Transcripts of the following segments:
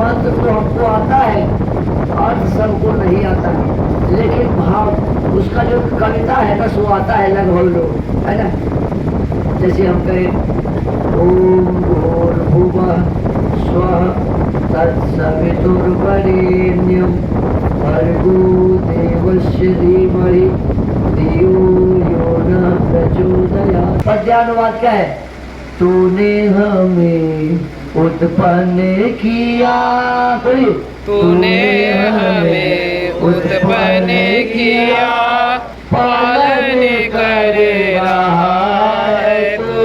मंत्र तो हमको आता है, अर्थ सबको नहीं आता है, लेकिन भाव उसका जो कविता है बस वो आता है लगभग लोग, है ना। जैसे हम कहें ओम भूर्भुवः स्वः तत्सवितुर्वरेण्यं भर्गो देवस्य धीमहि धियो यो नः प्रचोदयात्। पद्यानुवाद क्या है? तूने हमें उत्पन्न किया, तूने हमें उत्पन्न किया, पालन कर रहा है तू,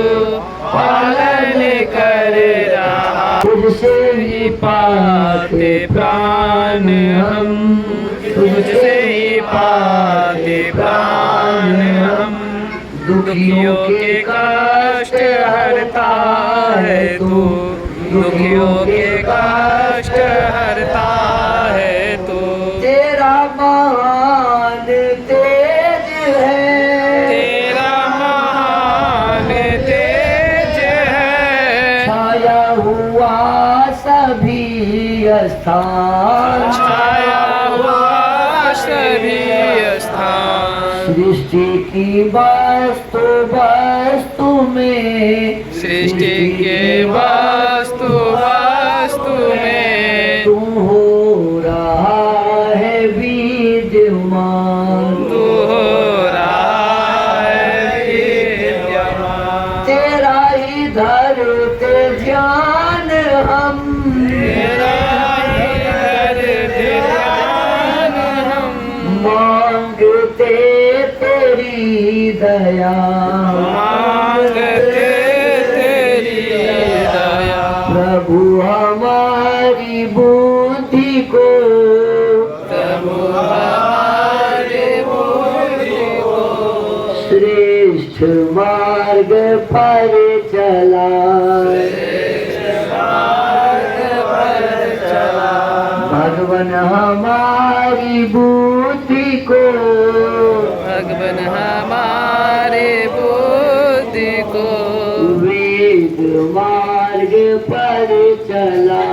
पालन कर रहा। तुझसे ही पाते प्राण हम, तुझसे ही पाते प्राण हम। दुखियों के कष्ट हरता है तू, दुखियों के कष्ट हरता है तू। तेरा महान तेज है, तेरा महान तेज है, छाया हुआ सभी स्थान, छाया हुआ सभी स्थान। सृष्टि की वस्तु वस्तु में, सृष्टि के वस्तु वस्तु में तू हो रहा है विद्यमान, तू हो रहा है विद्यमान। तेरा ही धरते ध्यान हम, तेरा ही ध्यान हम मांगते तेरी दया, मांगते तेरी दया। प्रभु हमारी बुद्धि को, प्रभु हमारे बुद्धि को श्रेष्ठ मार्ग पर चला, भगवान हमारी बुद्धि को, भगवान हमारे बुद्धि को वेद मार्ग पर चला।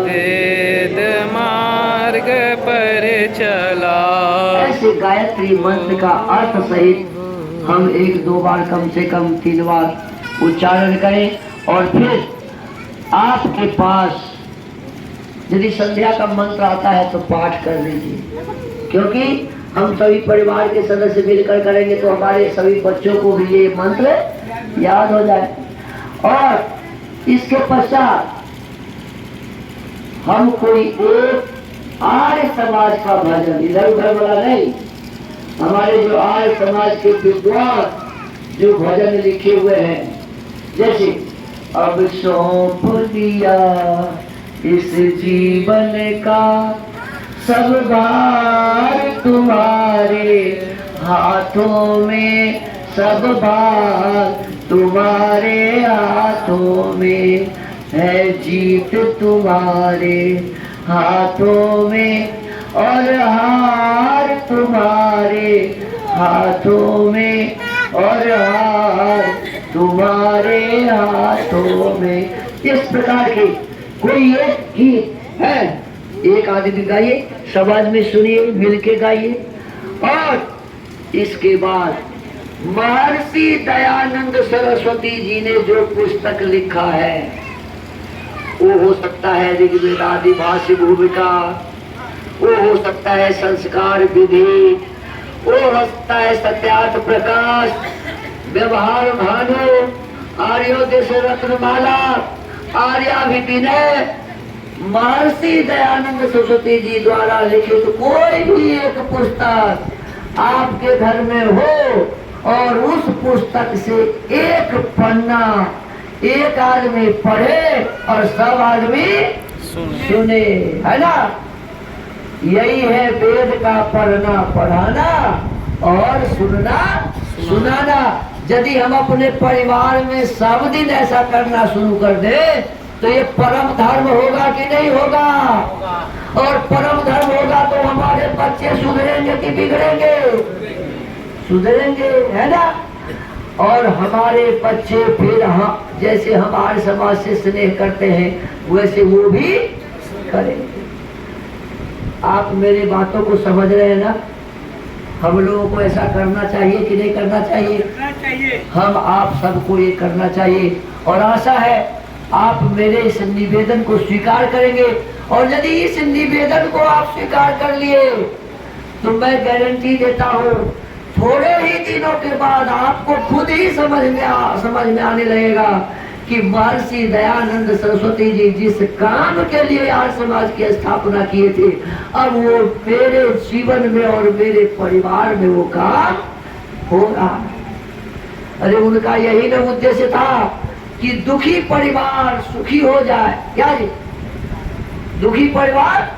वेद मार्ग पर चला। ऐसे गायत्री मंत्र का अर्थ सहित हम 1-2 बार कम से कम 3 बार उच्चारण करें और फिर आपके पास यदि संध्या का मंत्र आता है तो पाठ कर लीजिए, क्योंकि हम सभी परिवार के सदस्य मिलकर करेंगे तो हमारे सभी बच्चों को भी ये मंत्र याद हो जाए। और इसके पश्चात हम कोई एक आर्य समाज का भजन, इधर उधर वाला नहीं, हमारे जो आर्य समाज के विद्वान जो भजन लिखे हुए हैं, जैसे अब सौंप दिया इस जीवन का सब भार तुम्हारे हाथों में, सब भार तुम्हारे हाथों में है, जीत तुम्हारे हाथों में और हार तुम्हारे हाथों में और हार तुम्हारे हाथों में। इस प्रकार की कोई एक गीत है, एक आदमी गाइए, समाज में सुनिए, मिलके गाइए। और इसके बाद महर्षि दयानंद सरस्वती जी ने जो पुस्तक लिखा है वो हो सकता है ऋग्वेद आदि भाष्य भूमिका, वो हो सकता है संस्कार विधि, वो हो सकता है सत्यार्थ प्रकाश, व्यवहार भानु, आर्योदय रत्नमाला, आर्याभिविनय। महर्षि दयानंद सरस्वती जी द्वारा लिखित कोई भी एक पुस्तक आपके घर में हो और उस पुस्तक से एक पन्ना एक आदमी पढ़े और सब आदमी सुने, है ना। यही है वेद का पढ़ना पढ़ाना और सुनना सुनाना। यदि हम अपने परिवार में सब दिन ऐसा करना शुरू कर दे तो ये परम धर्म होगा कि नहीं होगा? और परम धर्म होगा तो हमारे बच्चे सुधरेंगे कि बिगड़ेंगे? सुधरेंगे, है ना। और हमारे बच्चे फिर जैसे हमारे समाज से स्नेह करते हैं वैसे वो भी करेंगे। आप मेरी बातों को समझ रहे हैं ना? हम लोगों को ऐसा करना चाहिए कि नहीं करना चाहिए? करना चाहिए। हम आप सबको ये करना चाहिए और आशा है आप मेरे इस निवेदन को स्वीकार करेंगे। और यदि इस निवेदन को आप स्वीकार कर लिए तो मैं गारंटी देता हूँ थोड़े ही दिनों के बाद आपको खुद ही समझ में आने लगेगा कि महर्षि दयानंद सरस्वती जी जिस काम के लिए आर्य समाज की स्थापना किए थे, अब वो मेरे जीवन में और मेरे परिवार में वो काम हो रहा है। अरे उनका यही ना उद्देश्य था कि दुखी परिवार सुखी हो जाए। क्या जी? दुखी परिवार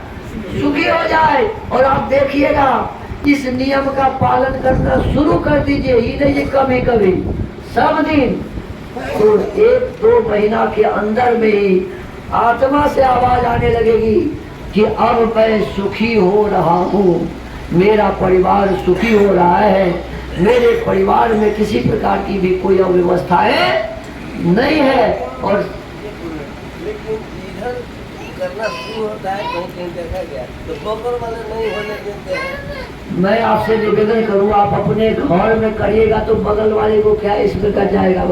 सुखी हो जाए। और आप देखिएगा इस नियम का पालन करना शुरू कर दीजिए, ही नहीं कभी कभी सब दिन, तो 1-2 महीना के अंदर में ही आत्मा से आवाज आने लगेगी कि अब मैं सुखी हो रहा हूँ, मेरा परिवार सुखी हो रहा है, मेरे परिवार में किसी प्रकार की भी कोई अव्यवस्थाएं नहीं है। और लेकिन इधर करना शुरू होता है 2 दिन देखा गया तो बगल वाले नहीं होने देते हैं। मैं आपसे निवेदन करूँ आप अपने घर में करिएगा तो बगल वाले को क्या इसमें कर जाएगा?